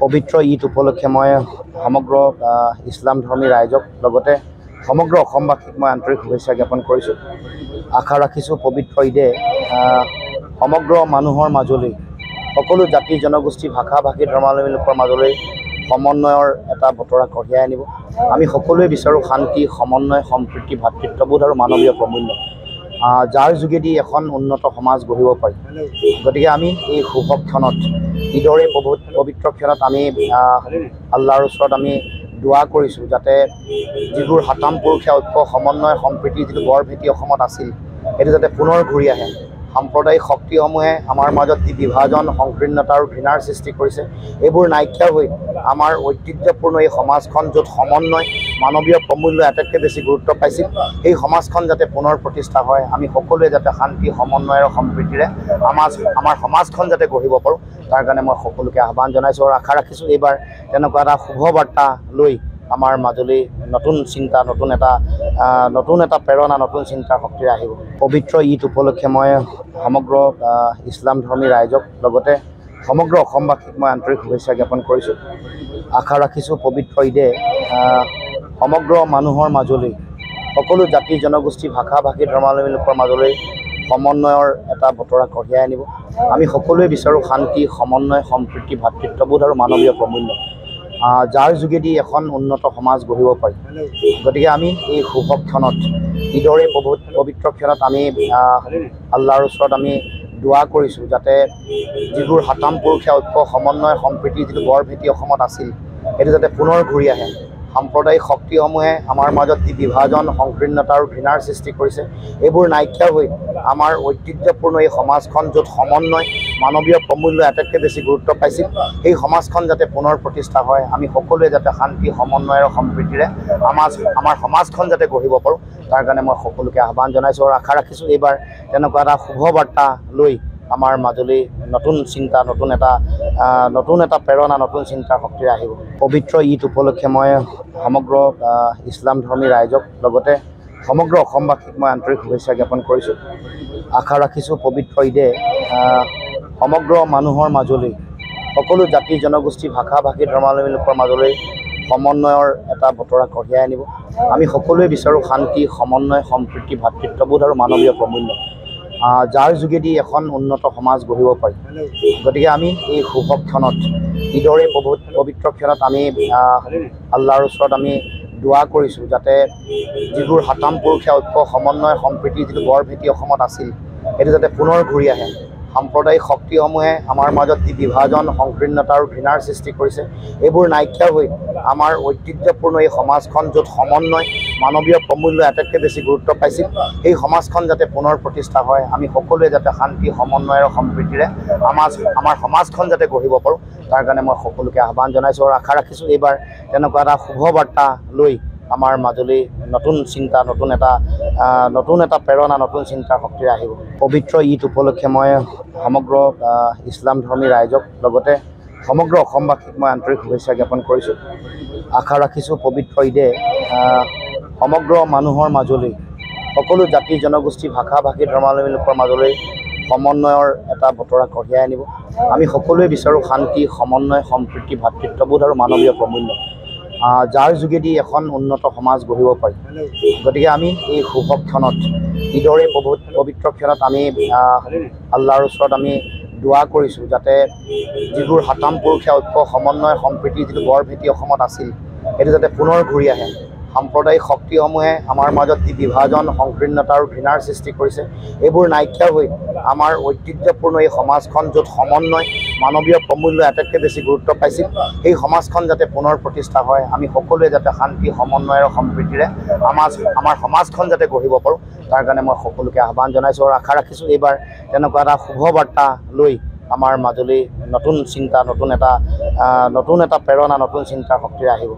পবিত্ৰ ঈদ উপলক্ষে মই সমগ্ৰ ইছলাম ধৰ্মী ৰাইজক লগতে সমগ্ৰ অসমবাসীক মই আন্তৰিক শুভেচ্ছা জ্ঞাপন কৰিছোঁ। আশা ৰাখিছোঁ পবিত্ৰ ঈদে সমগ্ৰ মানুহৰ মাজলৈ সকলো জাতি জনগোষ্ঠী ভাষা ভাষী ধৰ্মাৱলম্বী লোকৰ মাজলৈ সমন্বয়ৰ এটা বতৰা কঢ়িয়াই আনিব। আমি সকলোৱে বিচাৰোঁ শান্তি, সমন্বয়, সম্প্ৰীতি, ভাতৃত্ববোধ আৰু মানৱীয় প্ৰমূল্য, যাৰ যোগেদি এখন উন্নত সমাজ গঢ়িব পাৰি। গতিকে আমি এই শুভ ক্ষণত, ঈদৰ এই পবিত্ৰ ক্ষণত আমি আল্লাহৰ ওচৰত আমি দোৱা কৰিছোঁ যাতে যিবোৰ হাতাম পুৰুষীয়া ঐক্য, সমন্বয়, সম্প্ৰীতি যিটো বৰ ভেটি অসমত আছিল, সেইটো যাতে পুনৰ ঘূৰি আহে। সাম্প্ৰদায়িক শক্তিসমূহে আমাৰ মাজত যি বিভাজন, সংকীৰ্ণতা আৰু ঘৃণাৰ সৃষ্টি কৰিছে, এইবোৰ নাইকিয়া হৈ আমাৰ ঐতিহ্যপূৰ্ণ এই সমাজখন, য'ত সমন্বয়, মানৱীয় প্ৰমূল্য আটাইতকৈ বেছি গুৰুত্ব পাইছিল, সেই সমাজখন যাতে পুনৰ প্ৰতিষ্ঠা হয়। আমি সকলোৱে যাতে শান্তি, সমন্বয় আৰু সম্প্ৰীতিৰে আমাৰ সমাজখন যাতে গঢ়িব পাৰোঁ, তাৰ কাৰণে মই সকলোকে আহ্বান জনাইছোঁ আৰু আশা ৰাখিছোঁ এইবাৰ তেনেকুৱা এটা শুভ বাৰ্তা লৈ আমাৰ মাজলৈ নতুন চিন্তা, নতুন এটা প্ৰেৰণা, নতুন চিন্তাৰ শক্তিৰে আহিব। পবিত্ৰ ঈদ উপলক্ষে মই সমগ্ৰ ইছলাম ধৰ্মী ৰাইজক লগতে সমগ্ৰ অসমবাসীক মই আন্তৰিক শুভেচ্ছা জ্ঞাপন কৰিছোঁ। আশা ৰাখিছোঁ পবিত্ৰ ঈদে সমগ্ৰ মানুহৰ মাজলৈ সকলো জাতি জনগোষ্ঠী ভাষা ভাষী ধৰ্মাৱলম্বী লোকৰ মাজলৈ সমন্বয়ৰ এটা বতৰা কঢ়িয়াই আনিব। আমি সকলোৱে বিচাৰোঁ শান্তি, সমন্বয়, সম্প্ৰীতি, ভাতৃত্ববোধ আৰু মানৱীয় প্ৰমূল্য, যাৰ যোগেদি এখন উন্নত সমাজ গঢ়িব পাৰি। গতিকে আমি এই শুভ ক্ষণত, ঈদৰ এই পবিত্ৰ ক্ষণত আমি আল্লাহৰ ওচৰত আমি দোৱা কৰিছোঁ যাতে যিবোৰ হাতাম পুৰুষীয়া ঐক্য, সমন্বয়, সম্প্ৰীতি যিটো বৰ ভেটি অসমত আছিল, সেইটো যাতে পুনৰ ঘূৰি আহে। সাম্প্ৰদায়িক শক্তিসমূহে আমাৰ মাজত যি বিভাজন, সংকীৰ্ণতা আৰু ঘৃণাৰ সৃষ্টি কৰিছে, এইবোৰ নাইকিয়া হৈ আমাৰ ঐতিহ্যপূৰ্ণ এই সমাজখন, য'ত সমন্বয়, মানৱীয় প্ৰমূল্য আটাইতকৈ বেছি গুৰুত্ব পাইছিল, সেই সমাজখন যাতে পুনৰ প্ৰতিষ্ঠা হয়। আমি সকলোৱে যাতে শান্তি, সমন্বয় আৰু সম্প্ৰীতিৰে আমাৰ সমাজখন যাতে গঢ়িব পাৰোঁ, তাৰ কাৰণে মই সকলোকে আহ্বান জনাইছোঁ আৰু আশা ৰাখিছোঁ এইবাৰ তেনেকুৱা এটা শুভ বাৰ্তা লৈ আমাৰ মাজলৈ নতুন চিন্তা, নতুন এটা প্ৰেৰণা, নতুন চিন্তাৰ শক্তিৰে আহিব। পবিত্ৰ ঈদ উপলক্ষে মই সমগ্ৰ ইছলাম ধৰ্মী ৰাইজক লগতে সমগ্ৰ অসমবাসীক মই আন্তৰিক শুভেচ্ছা জ্ঞাপন কৰিছোঁ। আশা ৰাখিছোঁ পবিত্ৰ ঈদে সমগ্ৰ মানুহৰ মাজলৈ সকলো জাতি জনগোষ্ঠী ভাষা ভাষী ধৰ্মাৱলম্বী লোকৰ মাজলৈ সমন্বয়ৰ এটা বতৰা কঢ়িয়াই আনিব। আমি সকলোৱে বিচাৰোঁ শান্তি, সমন্বয়, সম্প্ৰীতি, ভাতৃত্ববোধ আৰু মানৱীয় প্ৰমূল্য, যাৰ যোগেদি এখন উন্নত সমাজ গঢ়িব পাৰি। গতিকে আমি এই শুভ ক্ষণত, ঈদৰ এই পবিত্ৰ ক্ষণত আমি আল্লাহৰ ওচৰত আমি দোৱা কৰিছোঁ যাতে যিবোৰ হাতাম পুৰুষীয়া ঐক্য, সমন্বয়, সম্প্ৰীতি যিটো বৰ ভেটি অসমত আছিল, সেইটো যাতে পুনৰ ঘূৰি আহে। সাম্প্ৰদায়িক শক্তিসমূহে আমাৰ মাজত যি বিভাজন, সংকীৰ্ণতা আৰু ঘৃণাৰ সৃষ্টি কৰিছে, এইবোৰ নাইকিয়া হৈ আমাৰ ঐতিহ্যপূৰ্ণ এই সমাজখন, য'ত সমন্বয়, মানৱীয় প্ৰমূল্য আটাইতকৈ বেছি গুৰুত্ব পাইছিল, সেই সমাজখন যাতে পুনৰ প্ৰতিষ্ঠা হয়। আমি সকলোৱে যাতে শান্তি, সমন্বয় আৰু সম্প্ৰীতিৰে আমাৰ সমাজখন যাতে গঢ়িব পাৰোঁ, তাৰ কাৰণে মই সকলোকে আহ্বান জনাইছোঁ আৰু আশা ৰাখিছোঁ এইবাৰ তেনেকুৱা এটা শুভ বাৰ্তা লৈ আমাৰ মাজলৈ নতুন চিন্তা, নতুন এটা প্ৰেৰণা, নতুন চিন্তাৰ শক্তিৰে আহিব। পবিত্ৰ ঈদ উপলক্ষে মই সমগ্ৰ ইছলাম ধৰ্মী ৰাইজক লগতে সমগ্ৰ অসমবাসীক মই আন্তৰিক শুভেচ্ছা জ্ঞাপন কৰিছোঁ। আশা ৰাখিছোঁ পবিত্ৰ ঈদে সমগ্ৰ মানুহৰ মাজলৈ সকলো জাতি জনগোষ্ঠী ভাষা ভাষী ধৰ্মাৱলম্বী লোকৰ মাজলৈ সমন্বয়ৰ এটা বতৰা কঢ়িয়াই আনিব। আমি সকলোৱে বিচাৰোঁ শান্তি, সমন্বয়, সম্প্ৰীতি, ভাতৃত্ববোধ আৰু মানৱীয় প্ৰমূল্য, যাৰ যোগেদি এখন উন্নত সমাজ গঢ়িব পাৰি। গতিকে আমি এই শুভ ক্ষণত, ঈদৰ এই পবিত্ৰ ক্ষণত আমি আল্লাহৰ ওচৰত আমি দোৱা কৰিছোঁ যাতে যিবোৰ হাতাম পুৰুষীয়া ঐক্য, সমন্বয়, সম্প্ৰীতি যিটো বৰ ভেটি অসমত আছিল, সেইটো যাতে পুনৰ ঘূৰি আহে। সাম্প্ৰদায়িক শক্তিসমূহে আমাৰ মাজত যি বিভাজন, সংকীৰ্ণতা আৰু ঘৃণাৰ সৃষ্টি কৰিছে, এইবোৰ নাইকিয়া হৈ আমাৰ ঐতিহ্যপূৰ্ণ এই সমাজখন, য'ত সমন্বয়, মানৱীয় প্ৰমূল্য আটাইতকৈ বেছি গুৰুত্ব পাইছিল, সেই সমাজখন যাতে পুনৰ প্ৰতিষ্ঠা হয়। আমি সকলোৱে যাতে শান্তি, সমন্বয় আৰু সম্প্ৰীতিৰে আমাৰ সমাজখন যাতে গঢ়িব পাৰোঁ, তাৰ কাৰণে মই সকলোকে আহ্বান জনাইছোঁ আৰু আশা ৰাখিছোঁ এইবাৰ তেনেকুৱা এটা শুভ বাৰ্তা লৈ আমাৰ মাজলৈ নতুন চিন্তা, নতুন এটা প্ৰেৰণা, নতুন চিন্তাৰ শক্তিৰে আহিব।